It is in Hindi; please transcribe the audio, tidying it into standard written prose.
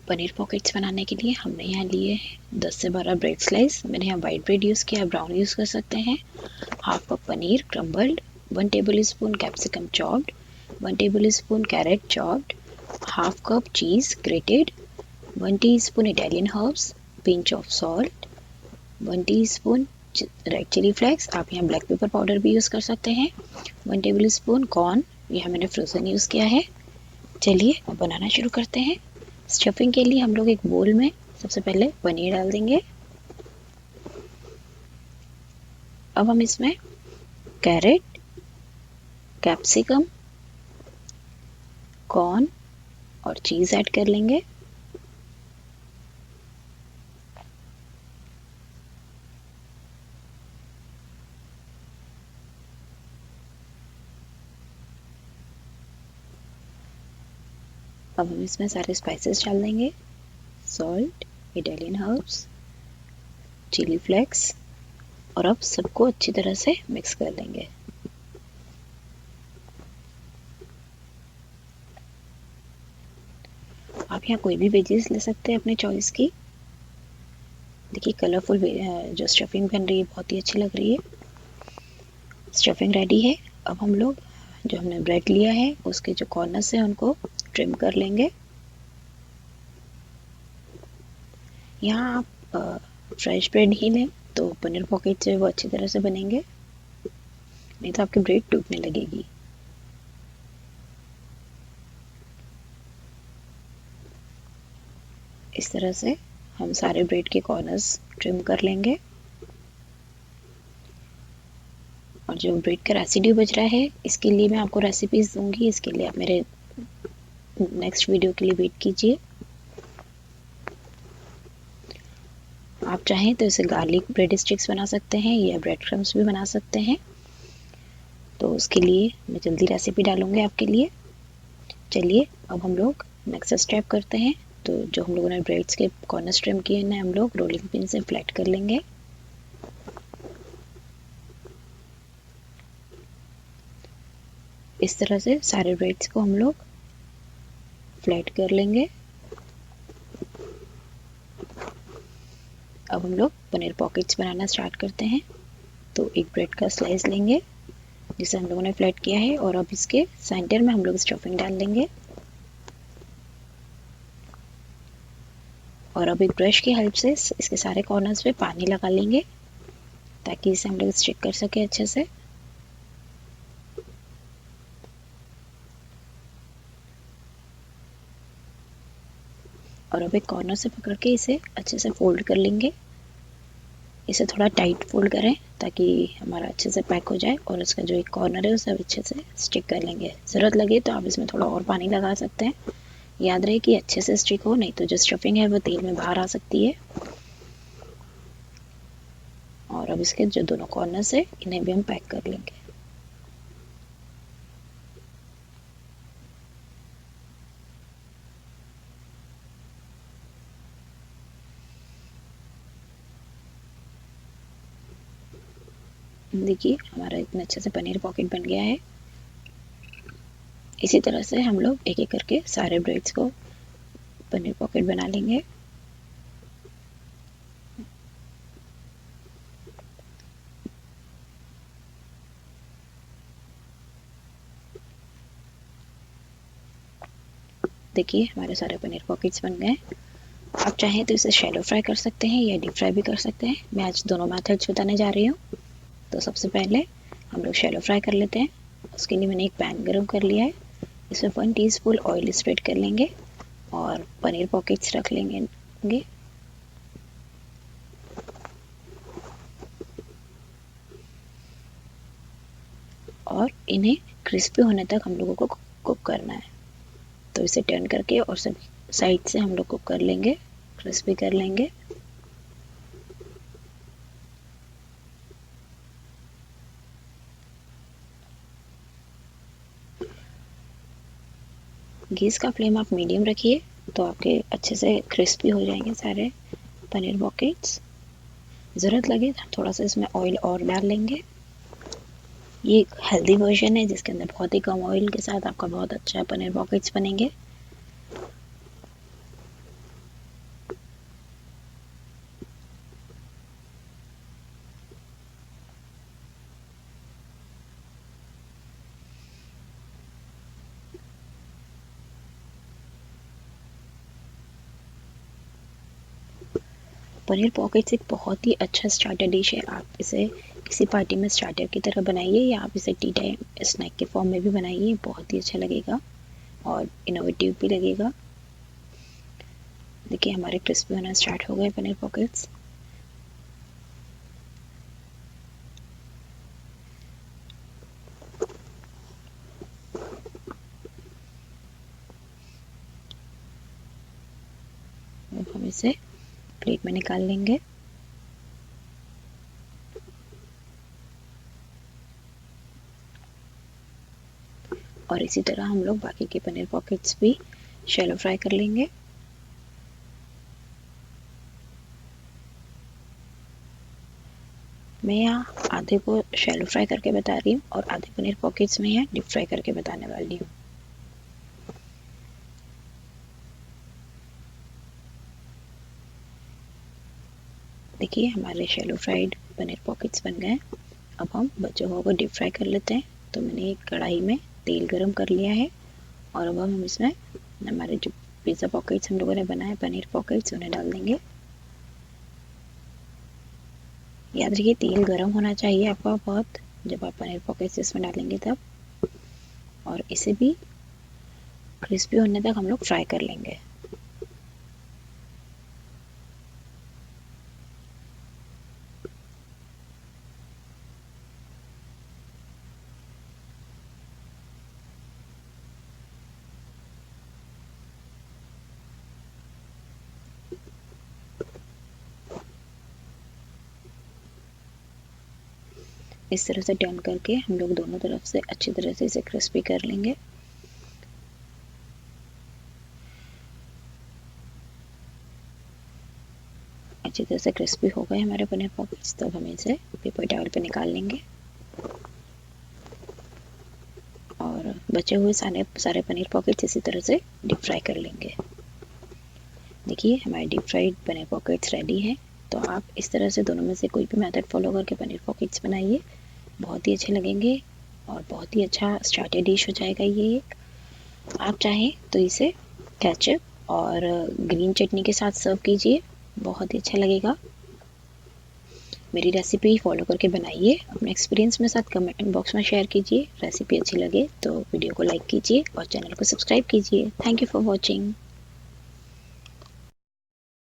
पनीर पॉकेट्स बनाने के लिए हमने यहाँ लिए 10 से 12 ब्रेड स्लाइस। मैंने यहाँ वाइट ब्रेड यूज़ किया, ब्राउन यूज़ कर सकते हैं। Half cup paneer crumbled, 1 tablespoon capsicum chopped, 1 tablespoon carrot chopped, half cup cheese grated, 1 teaspoon Italian herbs, pinch of salt, 1 teaspoon red chilli flakes, आप यहाँ ब्लैक पेपर पाउडर भी यूज़ कर सकते हैं, 1 टेबल स्पून कॉर्न, यहाँ मैंने फ्रोज़न यूज़ किया है। चलिए अब बनाना शुरू करते हैं। स्टफिंग के लिए हम लोग एक बोल में सबसे पहले पनीर डाल देंगे। अब हम इसमें कैरेट, कैप्सिकम, कॉर्न और चीज़ ऐड कर लेंगे। अब हम इसमें सारे स्पाइसेस डाल देंगे, salt, Italian herbs, chilli flakes, और अब सबको अच्छी तरह से मिक्स कर लेंगे। आप यहाँ कोई भी वेजेस ले सकते हैं अपने चॉइस की। देखिए कलरफुल जो स्टफिंग बन रही है बहुत ही अच्छी लग रही है। स्टफिंग रेडी है। अब हम लोग जो हमने ब्रेड लिया है उसके जो कॉर्नर्स हैं उनको ट्रिम कर लेंगे। यहाँ आप फ्रेश ब्रेड ही लें तो पनीर पॉकेट जो है वो अच्छी तरह से बनेंगे, नहीं तो आपकी ब्रेड टूटने लगेगी। इस तरह से हम सारे ब्रेड के कॉर्नर्स ट्रिम कर लेंगे। और जो ब्रेड का रेसिड्यू बच रहा है इसके लिए मैं आपको रेसिपीज़ दूंगी, इसके लिए आप मेरे नेक्स्ट वीडियो के लिए वेट कीजिए। आप चाहें तो इसे गार्लिक ब्रेड स्टिक्स बना सकते हैं या ब्रेड क्रम्स भी बना सकते हैं, तो उसके लिए मैं जल्दी रेसिपी डालूंगी आपके लिए। चलिए अब हम लोग नेक्स्ट स्टेप करते हैं। तो जो हम लोगों ने ब्रेड्स के कॉर्नर ट्रिम किए हैं हम लोग रोलिंग पिन से फ्लैट कर लेंगे। इस तरह से सारे ब्रेड्स को हम लोग फ्लैट कर लेंगे। अब हम लोग पनीर पॉकेट्स बनाना स्टार्ट करते हैं। तो एक ब्रेड का स्लाइस लेंगे जिसे हम लोगों ने फ्लैट किया है, और अब इसके सेंटर में हम लोग स्टफिंग डाल देंगे। और अब एक ब्रश की हेल्प से इसके सारे कॉर्नर्स पे पानी लगा लेंगे ताकि इसे हम लोग स्टिक कर सके अच्छे से। और अब एक कॉर्नर से पकड़ के इसे अच्छे से फोल्ड कर लेंगे। इसे थोड़ा टाइट फोल्ड करें ताकि हमारा अच्छे से पैक हो जाए, और इसका जो एक कॉर्नर है उसे अच्छे से स्टिक कर लेंगे। ज़रूरत लगे तो आप इसमें थोड़ा और पानी लगा सकते हैं। याद रहे कि अच्छे से स्टिक हो, नहीं तो जो स्टफिंग है वो तेल में बाहर आ सकती है। और अब इसके जो दोनों कॉर्नर्स है इन्हें भी हम पैक कर लेंगे। देखिए हमारा इतना अच्छे से पनीर पॉकेट बन गया है। इसी तरह से हम लोग एक एक करके सारे ब्रेड्स को पनीर पॉकेट बना लेंगे। देखिए हमारे सारे पनीर पॉकेट्स बन गए। आप चाहें तो इसे शैलो फ्राई कर सकते हैं या डीप फ्राई भी कर सकते हैं। मैं आज दोनों मेथड्स बताने जा रही हूँ। तो सबसे पहले हम लोग शैलो फ्राई कर लेते हैं। उसके लिए मैंने एक पैन गरम कर लिया है, इसमें 1 टीस्पून ऑयल स्प्रेड कर लेंगे और पनीर पॉकेट्स रख लेंगे। और इन्हें क्रिस्पी होने तक हम लोगों को कुक करना है। तो इसे टर्न करके और सब साइड से हम लोग कुक कर लेंगे, क्रिस्पी कर लेंगे। गैस का फ्लेम आप मीडियम रखिए तो आपके अच्छे से क्रिस्पी हो जाएंगे सारे पनीर पॉकेट्स। ज़रूरत लगे थोड़ा सा इसमें ऑयल और डाल लेंगे। ये एक हेल्दी वर्जन है जिसके अंदर बहुत ही कम ऑयल के साथ आपका बहुत अच्छा पनीर पॉकेट्स बनेंगे। पनीर पॉकेट्स एक बहुत ही अच्छा स्टार्टर डिश है। आप इसे किसी पार्टी में स्टार्टर की तरह बनाइए या आप इसे टी टाइम स्नैक के फॉर्म में भी बनाइए, बहुत ही अच्छा लगेगा और इनोवेटिव भी लगेगा। देखिए हमारे क्रिस्पी होना स्टार्ट हो गए पनीर पॉकेट्स। अब हम इसे प्लेट में निकाल लेंगे। और इसी तरह हम लोग बाकी के पनीर पॉकेट्स भी शैलो फ्राई कर लेंगे। मैं यहाँ आधे को शैलो फ्राई करके बता रही हूँ और आधे पनीर पॉकेट्स में यहाँ डीप फ्राई करके बताने वाली हूँ। देखिए हमारे शैलो फ्राइड पनीर पॉकेट्स बन गए। अब हम बचे हुए को डीप फ्राई कर लेते हैं। तो मैंने एक कढ़ाई में तेल गरम कर लिया है और अब हम इसमें हमारे जो पिज़्ज़ा पॉकेट्स हम लोगों ने बनाए पनीर पॉकेट्स उन्हें डाल देंगे। याद रखिए तेल गरम होना चाहिए आपका बहुत, जब आप पनीर पॉकेट्स इसमें डालेंगे तब। और इसे भी क्रिस्पी होने तक हम लोग फ्राई कर लेंगे। इस तरह से टर्न करके हम लोग दोनों तरफ से अच्छी तरह से इसे क्रिस्पी कर लेंगे। अच्छी तरह से क्रिस्पी हो गए हमारे पनीर पॉकेट्स। तब हम इसे पेपर टॉवल पे निकाल लेंगे और बचे हुए सारे पनीर पॉकेट्स इसी तरह से डीप फ्राई कर लेंगे। देखिए हमारे deep fried paneer pockets ready हैं। तो आप इस तरह से दोनों में से कोई भी मेथड फॉलो करके पनीर पॉकेट्स बनाइए, बहुत ही अच्छे लगेंगे और बहुत ही अच्छा स्टार्टर डिश हो जाएगा ये एक। आप चाहें तो इसे केचप और ग्रीन चटनी के साथ सर्व कीजिए, बहुत ही अच्छा लगेगा। मेरी रेसिपी फॉलो करके बनाइए, अपने एक्सपीरियंस मेरे साथ कमेंट बॉक्स में शेयर कीजिए। रेसिपी अच्छी लगे तो वीडियो को लाइक कीजिए और चैनल को सब्सक्राइब कीजिए। Thank you for watching.